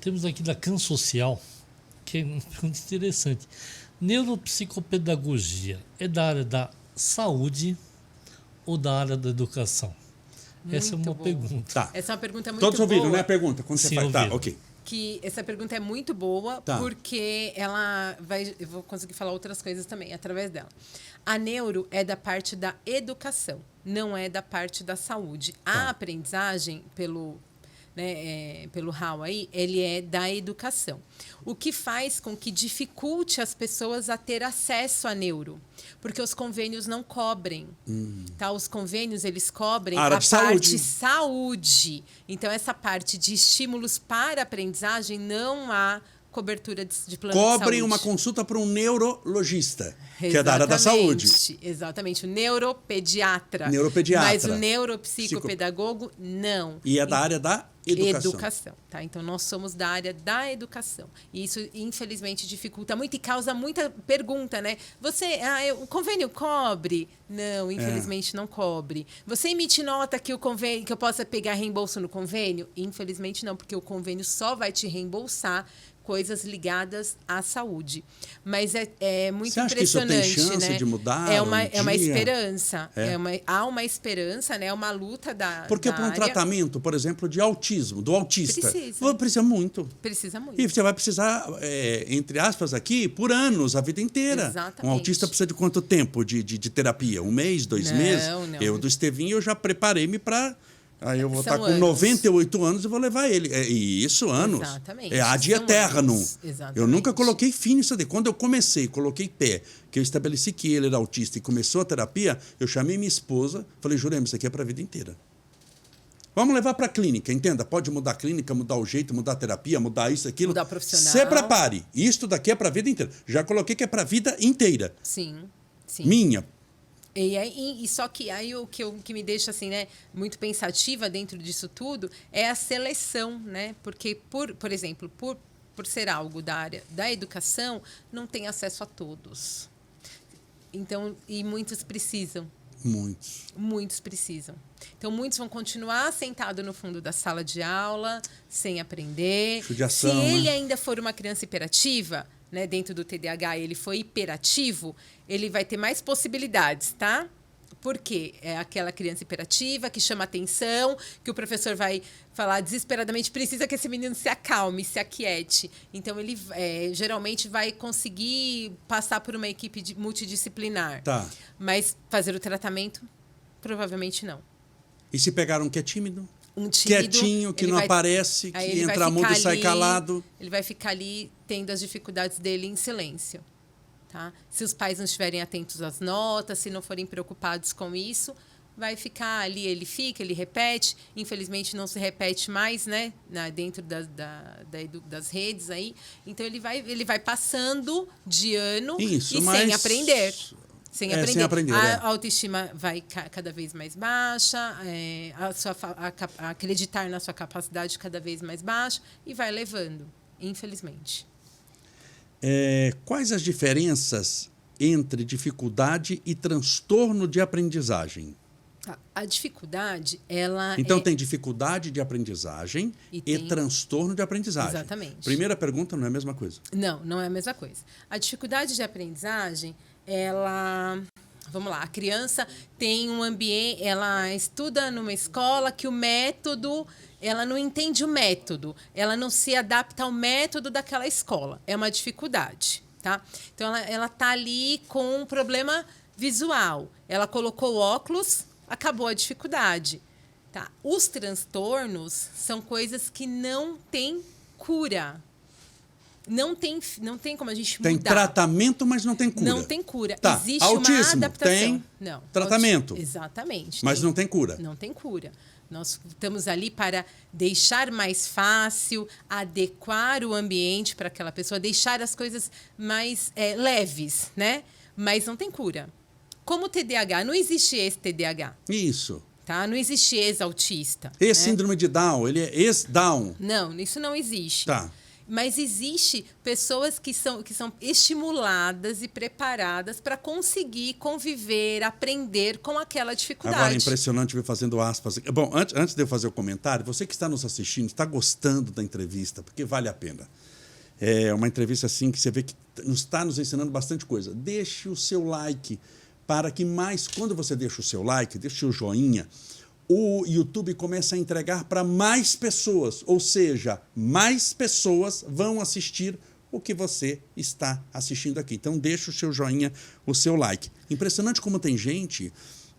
Temos aqui da Can Social, que é uma pergunta interessante. Neuropsicopedagogia é da área da saúde ou da área da educação? Essa é uma pergunta. Tá. Essa é uma pergunta muito boa. Todos ouviram, né, a pergunta? Quando Sim, você faz. Tá, ouviram. ok. Que essa pergunta é muito boa, porque ela vai... Eu vou conseguir falar outras coisas também, através dela. A neuro é da parte da educação, não é da parte da saúde. A aprendizagem, pelo Hall aí, ele é da educação. O que faz com que dificulte as pessoas a ter acesso à neuro. Porque os convênios não cobrem. Tá? Os convênios, eles cobrem a parte saúde. Então, essa parte de estímulos para a aprendizagem, não há cobertura de plano de saúde. Cobrem uma consulta para um neurologista, que é da área da saúde. Exatamente, o neuropediatra. Mas o neuropsicopedagogo, não. E é da área da educação. Tá? Então, nós somos da área da educação. E isso, infelizmente, dificulta muito e causa muita pergunta, né? O convênio cobre? Não, infelizmente não cobre. Você emite nota que eu possa pegar reembolso no convênio? Infelizmente não, porque o convênio só vai te reembolsar coisas ligadas à saúde. Mas é muito impressionante, que isso tem chance, né, de mudar? É uma esperança. Há uma esperança, né? É uma luta Porque para um tratamento, por exemplo, do autista, precisa muito. Precisa muito. E você vai precisar, entre aspas, aqui, por anos, a vida inteira. Exatamente. Um autista precisa de quanto tempo de terapia? 1 mês, 2 meses? Não. Eu, do Estevinho, eu já preparei-me para... Aí eu vou estar com anos. 98 anos e vou levar ele. Isso, anos. Exatamente. É ad eternum. Exatamente. Eu nunca coloquei fim nisso daí. Quando eu comecei, coloquei pé, que eu estabeleci que ele era autista e começou a terapia, eu chamei minha esposa, falei, Jurema, isso aqui é para a vida inteira. Vamos levar para a clínica, entenda? Pode mudar a clínica, mudar o jeito, mudar a terapia, mudar isso, aquilo. Mudar profissional. Se prepare. Isto daqui é para a vida inteira. Já coloquei que é para a vida inteira. Sim. Minha. E só que aí o que me deixa assim, né, muito pensativa dentro disso tudo é a seleção, né? Porque, por exemplo, por ser algo da área da educação, não tem acesso a todos. Então, e muitos precisam. Muitos precisam. Então, muitos vão continuar sentados no fundo da sala de aula, sem aprender. Judiação, se ele ainda for uma criança hiperativa, né, dentro do TDAH, ele foi hiperativo, ele vai ter mais possibilidades, tá? Porque é aquela criança hiperativa que chama atenção, que o professor vai falar desesperadamente, precisa que esse menino se acalme, se aquiete. Então, ele geralmente vai conseguir passar por uma equipe multidisciplinar. Tá. Mas fazer o tratamento, provavelmente não. E se pegar um que é tímido? Um tímido, quietinho, que não aparece, que entra mudo e sai calado. Ele vai ficar ali tendo as dificuldades dele em silêncio. Tá? Se os pais não estiverem atentos às notas, se não forem preocupados com isso, vai ficar ali, ele repete. Infelizmente, não se repete mais, né? Dentro das redes aí. Então, ele vai passando de ano sem aprender. Sem aprender. A autoestima vai cada vez mais baixa, acreditar na sua capacidade cada vez mais baixa e vai levando, infelizmente. Quais as diferenças entre dificuldade e transtorno de aprendizagem? A dificuldade, ela Então, tem dificuldade de aprendizagem e transtorno de aprendizagem. Exatamente. Primeira pergunta, não é a mesma coisa? Não é a mesma coisa. A dificuldade de aprendizagem, vamos lá, a criança tem um ambiente, ela estuda numa escola que o método, ela não entende o método, ela não se adapta ao método daquela escola. É uma dificuldade, tá? Então, ela tá ali com um problema visual. Ela colocou óculos, acabou a dificuldade. Tá? Os transtornos são coisas que não têm cura. Não tem como a gente mudar. Tem tratamento, mas não tem cura. Não tem cura. Tá. Existe Autismo, uma adaptação. tem não. tratamento. Exatamente. Mas não tem cura. Não tem cura. Nós estamos ali para deixar mais fácil, adequar o ambiente para aquela pessoa, deixar as coisas mais leves, né? Mas não tem cura. Como o TDAH, não existe esse TDAH. Isso. Tá? Não existe ex-autista. Síndrome de Down, ele é ex-Down. Não, isso não existe. Tá. Mas existe pessoas que são estimuladas e preparadas para conseguir conviver, aprender com aquela dificuldade. Agora, impressionante ver fazendo aspas. Bom, antes de eu fazer o comentário, você que está nos assistindo, está gostando da entrevista, porque vale a pena. É uma entrevista assim que você vê que está nos ensinando bastante coisa. Deixe o seu like para que mais, quando você deixa o seu like, deixe o joinha, o YouTube começa a entregar para mais pessoas, ou seja, mais pessoas vão assistir o que você está assistindo aqui. Então, deixa o seu joinha, o seu like. Impressionante como tem gente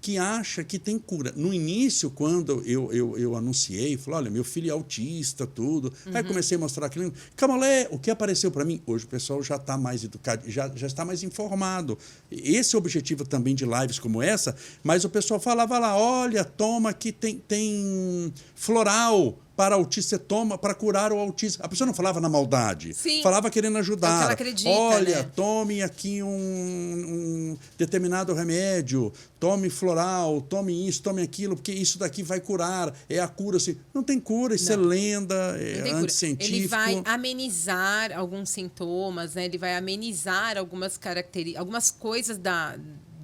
que acha que tem cura. No início, quando eu anunciei, falei, olha, meu filho é autista, tudo. Aí comecei a mostrar aquilo. Camolé, o que apareceu para mim? Hoje o pessoal já está mais educado, já está mais informado. Esse é o objetivo também de lives como essa, mas o pessoal falava lá, olha, toma que tem floral para autista, você toma para curar o autismo. A pessoa não falava na maldade, Sim. falava querendo ajudar. É o que ela acredita, olha, né? Tome aqui um determinado remédio, tome floral, tome isso, tome aquilo, porque isso daqui vai curar, é a cura. Assim. Não tem cura, isso é lenda, é anticientífico. Ele vai amenizar alguns sintomas, né? Ele vai amenizar algumas características, algumas coisas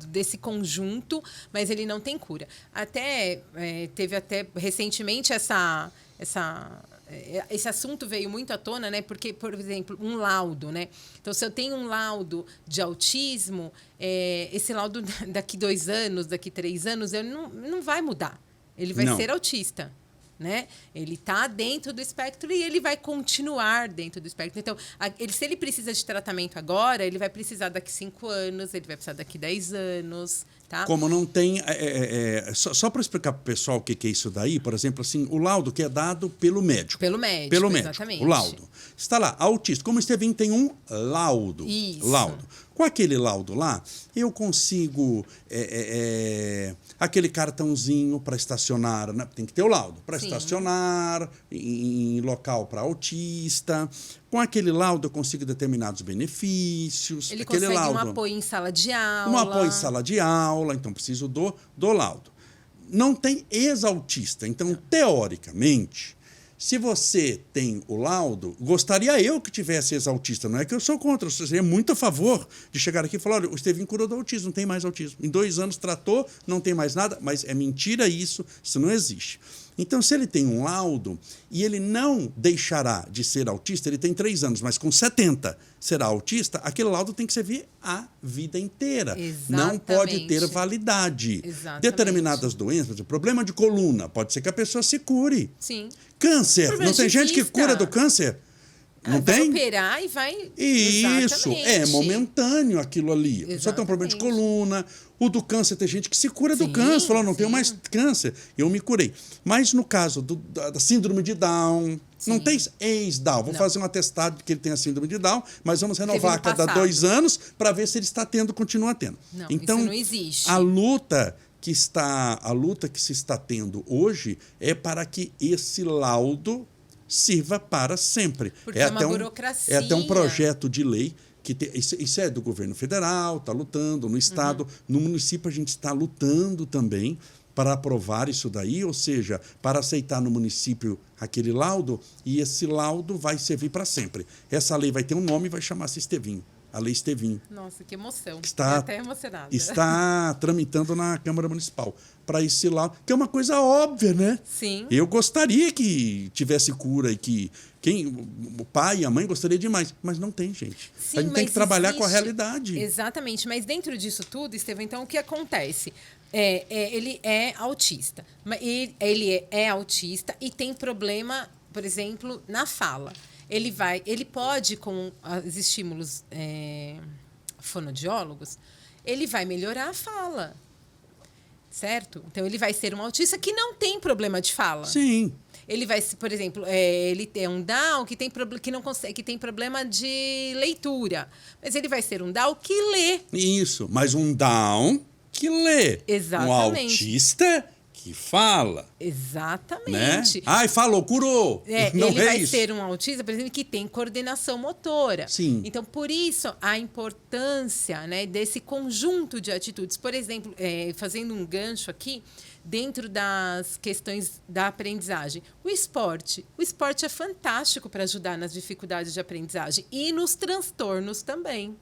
desse conjunto, mas ele não tem cura. Teve até recentemente esse assunto veio muito à tona, né? Porque, por exemplo, um laudo, né? Então, se eu tenho um laudo de autismo, esse laudo daqui 2 anos, daqui 3 anos, ele não vai mudar. Ele vai ser autista. Né? Ele está dentro do espectro e ele vai continuar dentro do espectro. Então, se ele precisa de tratamento agora, ele vai precisar daqui 5 anos, ele vai precisar daqui 10 anos. Tá? Como não tem... só para explicar para o pessoal o que é isso daí, por exemplo, assim, o laudo que é dado pelo médico. Pelo médico, exatamente. O laudo. Está lá, autista. Como o Estevinho tem um laudo. Isso. Laudo. Com aquele laudo lá, eu consigo... aquele cartãozinho para estacionar, né? Tem que ter o laudo, para estacionar em local para autista. Com aquele laudo eu consigo determinados benefícios. Ele aquele consegue laudo, um apoio em sala de aula. Um apoio em sala de aula, então preciso do laudo. Não tem ex-autista, então, teoricamente, se você tem o laudo, gostaria eu que tivesse ex-autista, não é que eu sou contra, eu seria muito a favor de chegar aqui e falar, olha, o Estevinho curou do autismo, não tem mais autismo. Em 2 anos tratou, não tem mais nada, mas é mentira isso não existe. Então, se ele tem um laudo e ele não deixará de ser autista, ele tem 3 anos, mas com 70 será autista, aquele laudo tem que servir a vida inteira. Exatamente. Não pode ter validade. Exatamente. Determinadas doenças, por exemplo, problema de coluna, pode ser que a pessoa se cure. Sim. Câncer, Problema não tem de gente que vista. cura do câncer? Não vai tem? operar e vai... Isso, Exatamente. é momentâneo aquilo ali. A pessoa tem um problema de coluna, o do câncer, tem gente que se cura do câncer, falou, não tenho mais câncer, eu me curei. Mas no caso da síndrome de Down, não tem ex-Down, vou fazer um atestado de que ele tem a síndrome de Down, mas vamos renovar a cada 2 anos para ver se ele está tendo, continua tendo. Não, então, isso não existe. A luta que se está tendo hoje é para que esse laudo sirva para sempre. Porque é uma burocracia. É até um projeto de lei que isso é do governo federal, está lutando, no estado, no município a gente está lutando também para aprovar isso daí, ou seja, para aceitar no município aquele laudo, e esse laudo vai servir para sempre. Essa lei vai ter um nome e vai chamar-se Estevinho. A Lei Estevinho. Nossa, que emoção. Está, tô até emocionada. Está tramitando na Câmara Municipal para esse laudo, que é uma coisa óbvia, né? Sim. Eu gostaria que tivesse cura e que o pai e a mãe gostaria demais, mas não tem, gente. Sim, a gente tem que trabalhar com a existe. realidade. Exatamente, mas dentro disso tudo, Estevão, então o que acontece? Ele é autista. Ele é autista e tem problema, por exemplo, na fala. Ele pode, com os estímulos fonodiólogos, ele vai melhorar a fala. Certo? Então, ele vai ser um autista que não tem problema de fala. Sim. Ele vai, por exemplo, ele tem um Down que tem problema de leitura. Mas ele vai ser um Down que lê. Isso, mas um Down que lê. Exatamente. Um autista que fala. Exatamente. Né? Ai, falou, curou. Não ele é vai isso. ser um autista, por exemplo, que tem coordenação motora. Sim. Então, por isso, a importância, né, desse conjunto de atitudes. Por exemplo, fazendo um gancho aqui, dentro das questões da aprendizagem. O esporte é fantástico para ajudar nas dificuldades de aprendizagem e nos transtornos também.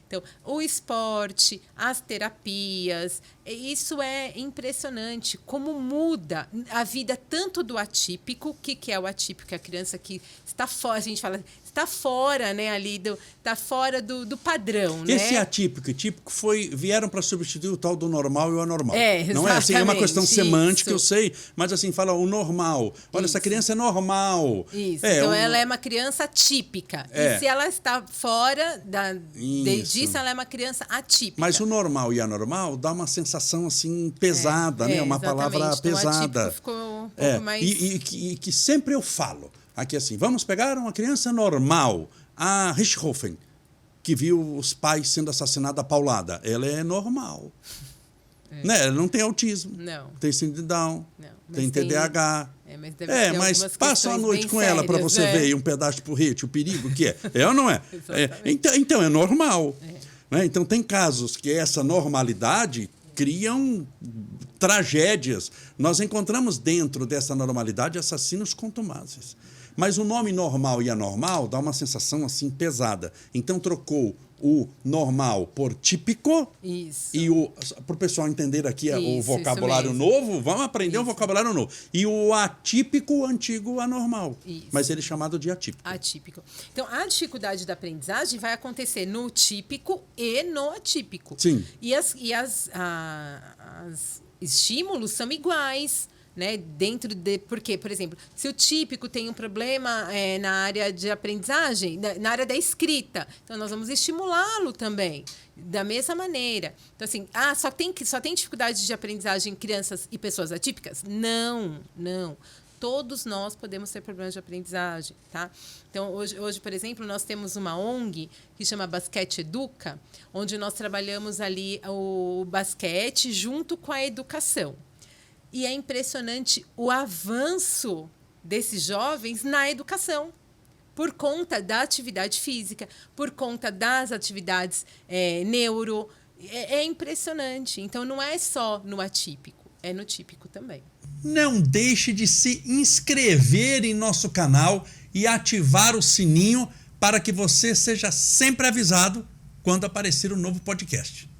Então, o esporte, as terapias, isso é impressionante, como muda a vida tanto do atípico, o que é o atípico? É a criança que está fora, a gente fala, está fora, né, ali, está fora do padrão, né? Esse atípico e típico vieram para substituir o tal do normal e o anormal. Não é assim, é uma questão semântica, isso. eu sei, mas assim, fala o normal. Olha, essa criança é normal. Isso, então ela é uma criança atípica. E se ela está fora disso, ela é uma criança atípica. Mas o normal e anormal dá uma sensação assim pesada, né? Uma palavra pesada. Então, ficou um pouco mais... E que sempre eu falo aqui assim, vamos pegar uma criança normal, a Richthofen, que viu os pais sendo assassinados à paulada. Ela é normal. Né? Ela não tem autismo. Não. Tem síndrome de Down. Não. Tem TDAH. Mas passa a noite com ela para você ver um pedaço de porrete, o perigo que é. É ou não é? Então é normal. Né? Então tem casos que essa normalidade criam tragédias. Nós encontramos dentro dessa normalidade assassinos contumazes. Mas o nome normal e anormal dá uma sensação assim pesada. Então trocou o normal por típico. Isso. E para o pessoal entender aqui o vocabulário novo, vamos aprender um vocabulário novo. E o atípico, o antigo anormal. Isso. Mas ele é chamado de atípico. Atípico. Então, a dificuldade da aprendizagem vai acontecer no típico e no atípico. Sim. E os estímulos são iguais. Né? Porque, por exemplo, se o típico tem um problema na área de aprendizagem, na área da escrita, então nós vamos estimulá-lo também, da mesma maneira. Então, assim, só tem dificuldade de aprendizagem em crianças e pessoas atípicas? Não. Todos nós podemos ter problemas de aprendizagem, tá? Então, hoje, por exemplo, nós temos uma ONG que chama Basquete Educa, onde nós trabalhamos ali o basquete junto com a educação. E é impressionante o avanço desses jovens na educação, por conta da atividade física, por conta das atividades neuro. É impressionante. Então, não é só no atípico, é no típico também. Não deixe de se inscrever em nosso canal e ativar o sininho para que você seja sempre avisado quando aparecer um novo podcast.